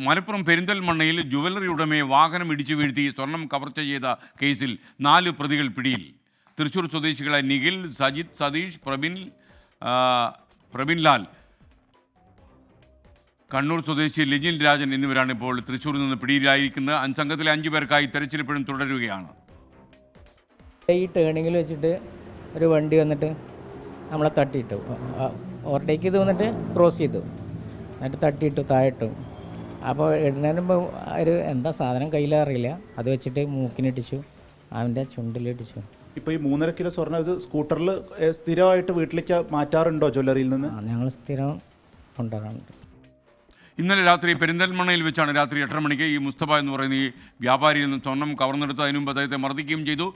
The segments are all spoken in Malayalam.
മലപ്പുറം പെരിന്തൽമണ്ണയിൽ ജുവലറി ഉടമയെ വാഹനം ഇടിച്ചു വീഴ്ത്തി സ്വർണം കവർച്ച ചെയ്ത കേസിൽ 4 പ്രതികൾ പിടിയിൽ. തൃശൂർ സ്വദേശികളായ നിഖിൽ, സജിത്, സതീഷ്, പ്രബിൻലാൽ, കണ്ണൂർ സ്വദേശി ലിജിൻ രാജൻ എന്നിവരാണ് ഇപ്പോൾ തൃശ്ശൂരിൽ നിന്ന് പിടിയിലായിരിക്കുന്നത്. 5 അംഗത്തിലെ 5 പേർക്കായി തെരച്ചിൽ ഇപ്പോഴും തുടരുകയാണ്. ഈ ടേണിങ്ങിൽ വെച്ചിട്ട് ഒരു വണ്ടി വന്നിട്ട് നമ്മളെ തട്ടിയിട്ടു. ഓവർടേക്ക് ചെയ്ത് വന്നിട്ട് ക്രോസ് ചെയ്തു, എന്നിട്ട് തട്ടിയിട്ടു, താഴെട്ടു. അപ്പോൾ ഇടുന്നതിന് മുമ്പ് ഒരു എന്താ സാധനം കയ്യിലറിയില്ല, അത് വെച്ചിട്ട് മൂക്കിനിട്ടിച്ചു, അവൻ്റെ ചുണ്ടിലിട്ടിച്ചു. ഇപ്പോൾ ഈ 3.5 കിലോ സ്വർണ്ണം ഇത് സ്കൂട്ടറിൽ സ്ഥിരമായിട്ട് വീട്ടിലേക്ക് മാറ്റാറുണ്ടോ ജ്വല്ലറിയിൽ നിന്ന്? ഞങ്ങൾ സ്ഥിരം കൊണ്ടുവരാറുണ്ട്. ഇന്നലെ രാത്രി പെരിന്തൽമണ്ണയിൽ വെച്ചാണ് രാത്രി 8:30 മണിക്ക് ഈ മുസ്തഫ എന്ന് പറയുന്ന ഈ വ്യാപാരിയിൽ നിന്ന് സ്വർണം കവർന്നെടുത്ത് അതിനു മുമ്പ് അദ്ദേഹത്തെ മർദ്ദിക്കുകയും ചെയ്തു.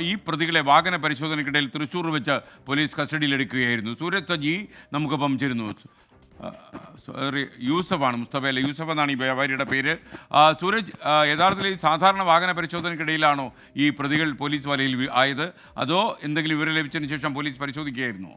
ഈ പ്രതികളെ വാഹന പരിശോധനയ്ക്കിടയിൽ തൃശ്ശൂർ വെച്ച് പോലീസ് കസ്റ്റഡിയിലെടുക്കുകയായിരുന്നു. സൂരജ് സജി നമുക്കൊപ്പം ചേരുന്നു. യൂസഫാണ്, മുസ്തഫയല്ല, യൂസഫ് എന്നാണ് ഈ വ്യാപാരിയുടെ പേര്. സൂരജ്, യഥാർത്ഥത്തിൽ ഈ സാധാരണ വാഹന പരിശോധനയ്ക്കിടയിലാണോ ഈ പ്രതികൾ പോലീസ് വലയിൽ ആയത്, അതോ എന്തെങ്കിലും വിവരം ലഭിച്ചതിന് ശേഷം പോലീസ് പരിശോധിക്കുകയായിരുന്നോ?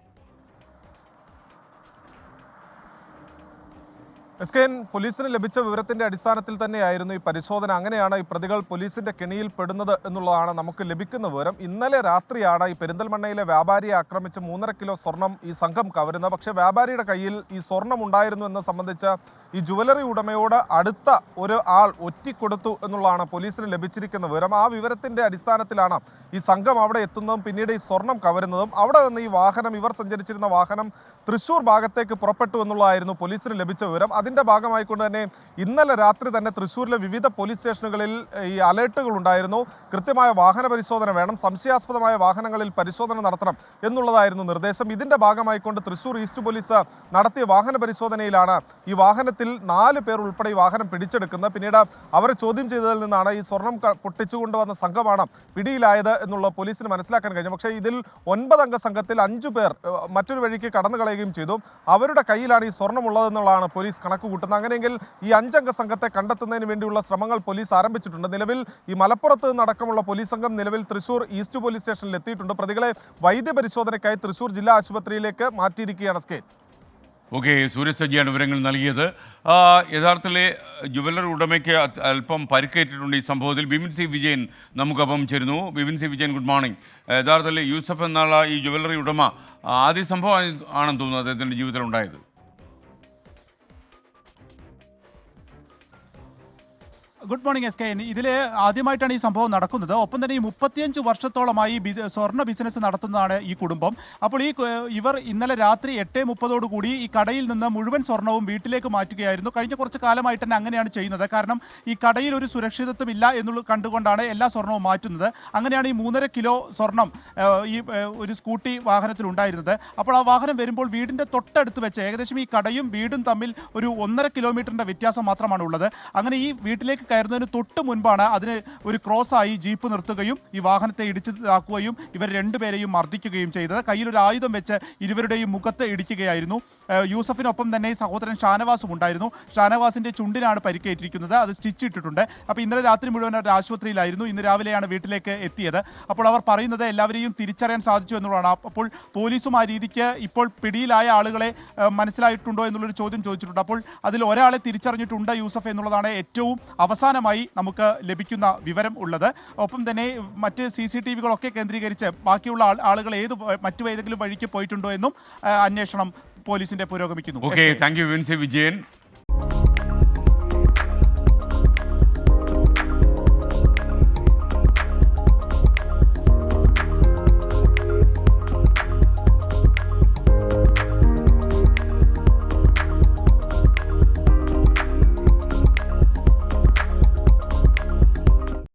എസ്കെൻ, പോലീസിന് ലഭിച്ച വിവരത്തിന്റെ അടിസ്ഥാനത്തിൽ തന്നെയായിരുന്നു ഈ പരിശോധന. അങ്ങനെയാണ് ഈ പ്രതികൾ പോലീസിന്റെ കെണിയിൽ പെടുന്നത് എന്നുള്ളതാണ് നമുക്ക് ലഭിക്കുന്ന വിവരം. ഇന്നലെ രാത്രിയാണ് ഈ പെരിന്തൽമണ്ണയിലെ വ്യാപാരിയെ ആക്രമിച്ച് 3.5 കിലോ സ്വർണം ഈ സംഘം കവരുന്നത്. പക്ഷേ വ്യാപാരിയുടെ കയ്യിൽ ഈ സ്വർണം ഉണ്ടായിരുന്നു എന്ന് സംബന്ധിച്ച് ഈ ജുവലറി ഉടമയോട് അടുത്ത ഒരു ആൾ ഒറ്റിക്കൊടുത്തു എന്നുള്ളതാണ് പോലീസിന് ലഭിച്ചിരിക്കുന്ന വിവരം. ആ വിവരത്തിന്റെ അടിസ്ഥാനത്തിലാണ് ഈ സംഘം അവിടെ എത്തുന്നതും പിന്നീട് ഈ സ്വർണം കവരുന്നതും. അവിടെ നിന്ന് ഈ വാഹനം, ഇവർ സഞ്ചരിച്ചിരുന്ന വാഹനം തൃശ്ശൂർ ഭാഗത്തേക്ക് പുറപ്പെട്ടു എന്നുള്ളതായിരുന്നു പോലീസിന് ലഭിച്ച വിവരം. അതിൻ്റെ ഭാഗമായിക്കൊണ്ട് തന്നെ ഇന്നലെ രാത്രി തന്നെ തൃശ്ശൂരിലെ വിവിധ പോലീസ് സ്റ്റേഷനുകളിൽ ഈ അലേർട്ടുകൾ ഉണ്ടായിരുന്നു. കൃത്യമായ വാഹന പരിശോധന വേണം, സംശയാസ്പദമായ വാഹനങ്ങളിൽ പരിശോധന നടത്തണം എന്നുള്ളതായിരുന്നു നിർദ്ദേശം. ഇതിൻ്റെ ഭാഗമായിക്കൊണ്ട് തൃശ്ശൂർ ഈസ്റ്റ് പോലീസ് നടത്തിയ വാഹന പരിശോധനയിലാണ് ഈ വാഹനത്തിൽ 4 പേർ ഉൾപ്പെടെ ഈ വാഹനം പിടിച്ചെടുക്കുന്നത്. പിന്നീട് അവരെ ചോദ്യം ചെയ്തതിൽ നിന്നാണ് ഈ സ്വർണം പൊട്ടിച്ചുകൊണ്ടുവന്ന സംഘമാണ് പിടിയിലായത് എന്നുള്ള പോലീസിന് മനസ്സിലാക്കാൻ കഴിഞ്ഞു. പക്ഷേ ഇതിൽ 9 അംഗ സംഘത്തിൽ 5 പേർ മറ്റൊരു വഴിക്ക് കടന്നു കളയുകയും ചെയ്തു. അവരുടെ കയ്യിലാണ് ഈ സ്വർണ്ണമുള്ളതെന്നുള്ളതാണ് പോലീസ് കണക്ക് കൂട്ടുന്നത്. അങ്ങനെയെങ്കിൽ ഈ 5 അംഗ സംഘത്തെ കണ്ടെത്തുന്നതിന് വേണ്ടിയുള്ള ശ്രമങ്ങൾ പോലീസ് ആരംഭിച്ചിട്ടുണ്ട്. നിലവിൽ ഈ മലപ്പുറത്ത് നിന്നടക്കമുള്ള പോലീസ് സംഘം നിലവിൽ തൃശ്ശൂർ ഈസ്റ്റ് പോലീസ് സ്റ്റേഷനിൽ എത്തിയിട്ടുണ്ട്. പ്രതികളെ വൈദ്യപരിശോധനയ്ക്കായി തൃശ്ശൂർ ജില്ലാ ആശുപത്രിയിലേക്ക് മാറ്റിയിരിക്കുകയാണ്. സ്കെയിൽ. ഓക്കെ, സൂരജ് സജിയാണ് വിവരങ്ങൾ നൽകിയത്. യഥാർത്ഥത്തിൽ ജുവലറി ഉടമയ്ക്ക് അല്പം പരിക്കേറ്റിട്ടുണ്ട് ഈ സംഭവത്തിൽ. ബിപിൻ സി വിജയൻ നമുക്കൊപ്പം ചേരുന്നു. Bipin C Vijayan, good morning. യഥാർത്ഥത്തിൽ യൂസഫ് എന്നുള്ള ഈ ജുവലറി ഉടമ ആദ്യ സംഭവം ആണെന്ന് തോന്നുന്നു അദ്ദേഹത്തിൻ്റെ ജീവിതത്തിൽ ഉണ്ടായത്. Good morning S K. ഇതിൽ ആദ്യമായിട്ടാണ് ഈ സംഭവം നടക്കുന്നത്. ഒപ്പം തന്നെ ഈ 35 വർഷത്തോളമായി സ്വർണ്ണ ബിസിനസ് നടത്തുന്നതാണ് ഈ കുടുംബം. അപ്പോൾ ഇവർ ഇന്നലെ രാത്രി 8:30 ഈ കടയിൽ നിന്ന് മുഴുവൻ സ്വർണ്ണവും വീട്ടിലേക്ക് മാറ്റുകയായിരുന്നു. കഴിഞ്ഞ കുറച്ച് കാലമായിട്ട് തന്നെ അങ്ങനെയാണ് ചെയ്യുന്നത്. കാരണം ഈ കടയിൽ ഒരു സുരക്ഷിതത്വം ഇല്ല എന്നുള്ളത് കണ്ടുകൊണ്ടാണ് എല്ലാ സ്വർണ്ണവും മാറ്റുന്നത്. അങ്ങനെയാണ് ഈ 3.5 കിലോ സ്വർണം ഈ ഒരു സ്കൂട്ടി വാഹനത്തിൽ ഉണ്ടായിരുന്നത്. അപ്പോൾ ആ വാഹനം വരുമ്പോൾ വീടിൻ്റെ തൊട്ടടുത്ത് വെച്ച് ഏകദേശം ഈ കടയും വീടും തമ്മിൽ ഒരു 1.5 കിലോമീറ്ററിൻ്റെ വ്യത്യാസം മാത്രമാണ് ഉള്ളത്. അങ്ങനെ ഈ വീട്ടിലേക്ക് കയറുന്നതിന് തൊട്ട് മുൻപാണ് അതിന് ഒരു ക്രോസായി ജീപ്പ് നിർത്തുകയും ഈ വാഹനത്തെ ഇടിച്ചിതാക്കുകയും ഇവർ 2 പേരെയും മർദ്ദിക്കുകയും ചെയ്തത്. കയ്യിൽ ഒരു ആയുധം വെച്ച് ഇരുവരുടെയും മുഖത്ത് ഇടിക്കുകയായിരുന്നു. യൂസഫിനൊപ്പം തന്നെ സഹോദരൻ ഷാനവാസും ഉണ്ടായിരുന്നു. ഷാനവാസിൻ്റെ ചുണ്ടിനാണ് പരിക്കേറ്റിരിക്കുന്നത്, അത് സ്റ്റിച്ച് ഇട്ടിട്ടുണ്ട്. അപ്പോൾ ഇന്നലെ രാത്രി മുഴുവൻ അവർ ആശുപത്രിയിലായിരുന്നു. ഇന്ന് രാവിലെയാണ് വീട്ടിലേക്ക് എത്തിയത്. അപ്പോൾ അവർ പറയുന്നത് എല്ലാവരെയും തിരിച്ചറിയാൻ സാധിച്ചു എന്നുള്ളതാണ്. അപ്പോൾ പോലീസും ആ രീതിക്ക് ഇപ്പോൾ പിടിയിലായ ആളുകളെ മനസ്സിലായിട്ടുണ്ടോ എന്നുള്ളൊരു ചോദ്യം ചോദിച്ചിട്ടുണ്ട്. അപ്പോൾ അതിൽ ഒരാളെ തിരിച്ചറിഞ്ഞിട്ടുണ്ട് യൂസഫ് എന്നുള്ളതാണ് ഏറ്റവും അവസാനമായി നമുക്ക് ലഭിക്കുന്ന വിവരം ഉള്ളത്. ഒപ്പം തന്നെ മറ്റ് CCTVകളൊക്കെ കേന്ദ്രീകരിച്ച് ബാക്കിയുള്ള ആളുകൾ മറ്റു ഏതെങ്കിലും വഴിക്ക് പോയിട്ടുണ്ടോ എന്നും അന്വേഷണം പോലീസിന്റെ പുരോഗമിക്കുന്നു. Okay, thank you Vincy Vijayan.